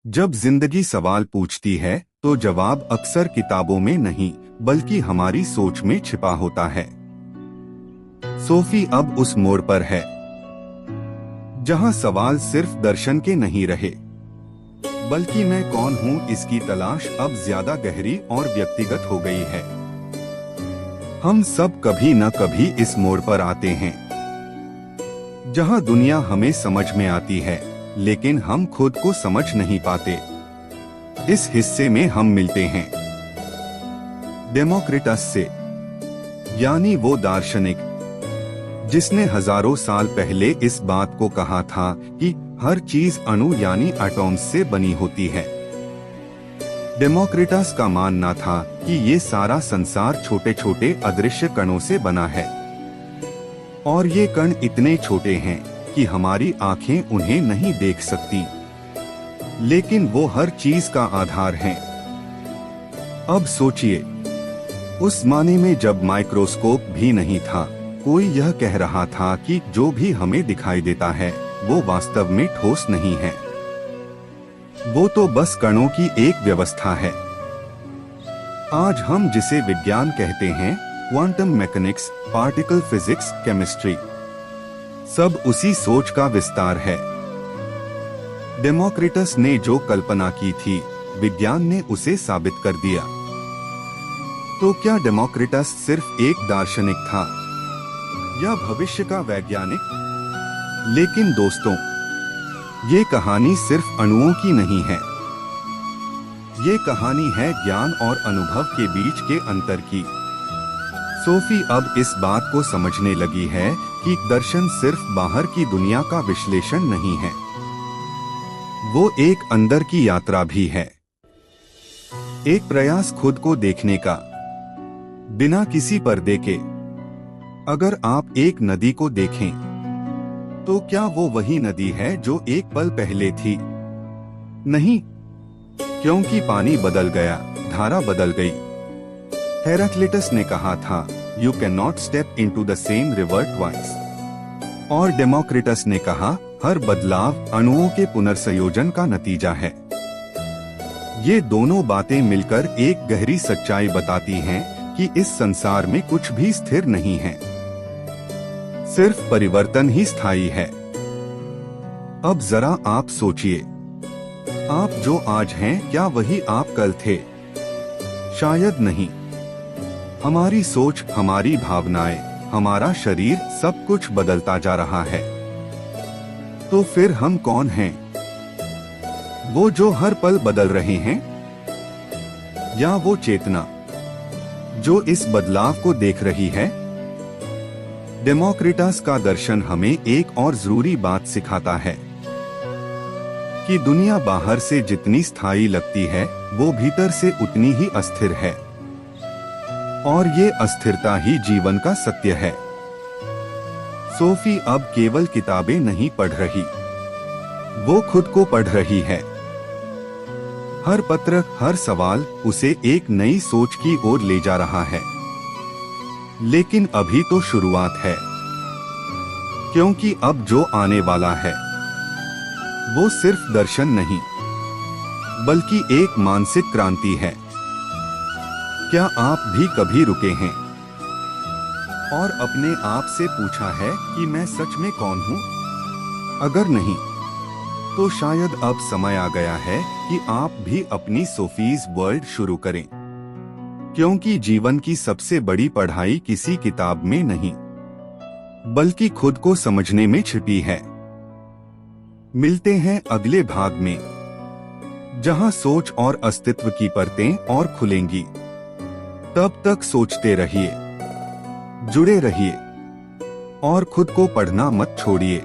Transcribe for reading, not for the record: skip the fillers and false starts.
जब जिंदगी सवाल पूछती है तो जवाब अक्सर किताबों में नहीं बल्कि हमारी सोच में छिपा होता है। सोफी अब उस मोड़ पर है जहां सवाल सिर्फ दर्शन के नहीं रहे बल्कि मैं कौन हूं इसकी तलाश अब ज्यादा गहरी और व्यक्तिगत हो गई है। हम सब कभी न कभी इस मोड़ पर आते हैं जहां दुनिया हमें समझ में आती है लेकिन हम खुद को समझ नहीं पाते। इस हिस्से में हम मिलते हैं डेमोक्रिटस से, यानी वो दार्शनिक जिसने हजारों साल पहले इस बात को कहा था कि हर चीज अणु यानी एटॉम्स से बनी होती है। डेमोक्रिटस का मानना था कि ये सारा संसार छोटे छोटे अदृश्य कणों से बना है और ये कण इतने छोटे हैं कि हमारी आंखें उन्हें नहीं देख सकती, लेकिन वो हर चीज का आधार हैं। अब सोचिए, उस माने में जब माइक्रोस्कोप भी नहीं था, कोई यह कह रहा था कि जो भी हमें दिखाई देता है वो वास्तव में ठोस नहीं है, वो तो बस कणों की एक व्यवस्था है। आज हम जिसे विज्ञान कहते हैं, quantum mechanics, particle physics, chemistry, सब उसी सोच का विस्तार है। डेमोक्रिटस ने जो कल्पना की थी, विज्ञान ने उसे साबित कर दिया। तो क्या डेमोक्रिटस सिर्फ एक दार्शनिक था या भविष्य का वैज्ञानिक? लेकिन दोस्तों, ये कहानी सिर्फ अणुओं की नहीं है, ये कहानी है ज्ञान और अनुभव के बीच के अंतर की। सोफी अब इस बात को समझने लगी है कि दर्शन सिर्फ बाहर की दुनिया का विश्लेषण नहीं है, वो एक अंदर की यात्रा भी है, एक प्रयास खुद को देखने का बिना किसी पर्दे के। अगर आप एक नदी को देखें तो क्या वो वही नदी है जो एक पल पहले थी? नहीं, क्योंकि पानी बदल गया, धारा बदल गई। हेराक्लिटस ने कहा था, you can not step into the same river twice. और डेमोक्रिटस ने कहा, हर बदलाव अणुओं के पुनर्संयोजन का नतीजा है। ये दोनों बातें मिलकर एक गहरी सच्चाई बताती हैं कि इस संसार में कुछ भी स्थिर नहीं है, सिर्फ परिवर्तन ही स्थायी है। अब जरा आप सोचिए, आप जो आज हैं, क्या वही आप कल थे? शायद नहीं। हमारी सोच, हमारी भावनाएं, हमारा शरीर, सब कुछ बदलता जा रहा है। तो फिर हम कौन हैं? वो जो हर पल बदल रहे हैं, या वो चेतना जो इस बदलाव को देख रही है? डेमोक्रिटस का दर्शन हमें एक और जरूरी बात सिखाता है कि दुनिया बाहर से जितनी स्थायी लगती है, वो भीतर से उतनी ही अस्थिर है, और ये अस्थिरता ही जीवन का सत्य है। सोफी अब केवल किताबें नहीं पढ़ रही, वो खुद को पढ़ रही है। हर पत्र, हर सवाल उसे एक नई सोच की ओर ले जा रहा है। लेकिन अभी तो शुरुआत है, क्योंकि अब जो आने वाला है वो सिर्फ दर्शन नहीं बल्कि एक मानसिक क्रांति है। क्या आप भी कभी रुके हैं और अपने आप से पूछा है कि मैं सच में कौन हूं? अगर नहीं, तो शायद अब समय आ गया है कि आप भी अपनी सोफीज वर्ल्ड शुरू करें, क्योंकि जीवन की सबसे बड़ी पढ़ाई किसी किताब में नहीं बल्कि खुद को समझने में छिपी है। मिलते हैं अगले भाग में, जहां सोच और अस्तित्व की परतें और खुलेंगी। तब तक सोचते रहिए, जुड़े रहिए और खुद को पढ़ना मत छोड़िए।